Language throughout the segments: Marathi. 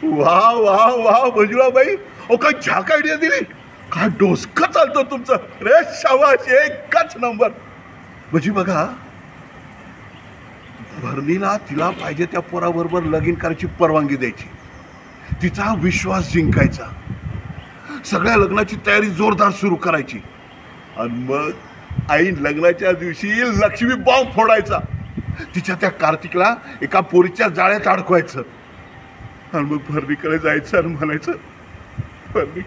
वा वा वा मंजुळाबाई, ओ काय झाक आयडिया दिली, काय डोसकं चालतं तुमचं रे, शाबास, एकच नंबर. म्हणजे बघा, भरणीला तिला पाहिजे त्या पोराबरोबर लगीन करायची परवानगी द्यायची, तिचा विश्वास जिंकायचा, सगळ्या लग्नाची तयारी जोरदार सुरू करायची, आणि मग आई लग्नाच्या दिवशी लक्ष्मी बॉम्ब फोडायचा, तिच्या त्या कार्तिकला एका पोरीच्या जाळ्यात अडकवायचं, आणि मग भरणीकडे जायचं आणि म्हणायचं, भरणी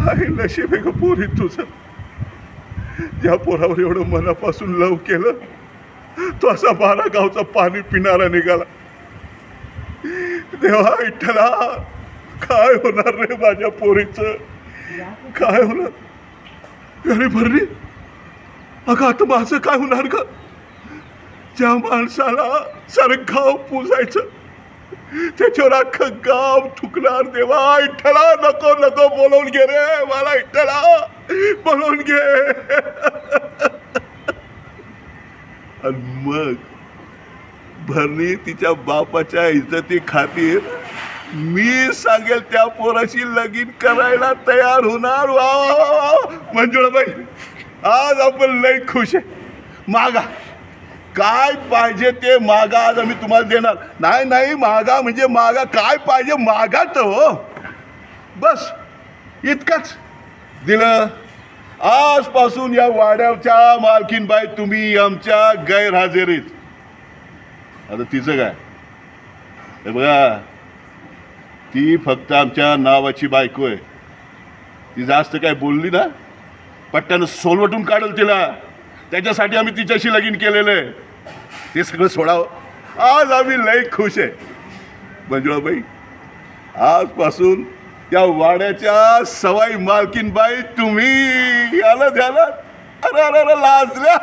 आई नशीब आहे का पोरी तुझं, ज्या पोरावर एवढं मनापासून लव केलं तो असा 12 गावचा पाणी पिणारा निघाला. देवा विठ्ठला, काय होणार रे माझ्या पोरीचं, काय होणार. अरे भरणी, अगं आता माझं काय होणार का, ज्या माणसाला सारं गाव पुजायचं त्याच्यावर अख्खं गाव थुकणार. देवा विठ्ठला, नको नको, बोलवून घे रे मला, विठ्ठला बोलवून घे. आणि मग भरणी तिच्या बापाच्या इज्जती खातीर मी सांगेल त्या पोराशी लगीन करायला तयार होणार. वा वा वा मंजुळाबाई, आज आपण लई खुश आहे. मागा, काय पाहिजे ते मागा, आज आम्ही तुम्हाला देणार. नाही नाही, मागा म्हणजे मागा, काय पाहिजे मागा तर हो, बस इतकंच दिलं. आजपासून या वाड्याच्या मालकीनबाई तुम्ही आमच्या गैरहजेरीत. आता तिचं काय, हे बघा, ती फक्त आमच्या नावाची बायको आहे. ती जास्त काय बोलली ना, पट्ट्यानं सोलवटून काढल तिला, त्याच्यासाठी आम्ही तिच्याशी लगीन केलेलं आहे. ते सगळं सोडावं, आज आम्ही लई खुश आहे. मंजुळाबाई, आजपासून या वाड्याच्या सवाई मालकीनबाई तुम्ही. आलं ध्यानात, अरे अरे अरे लाजल्या.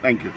थँक्यू.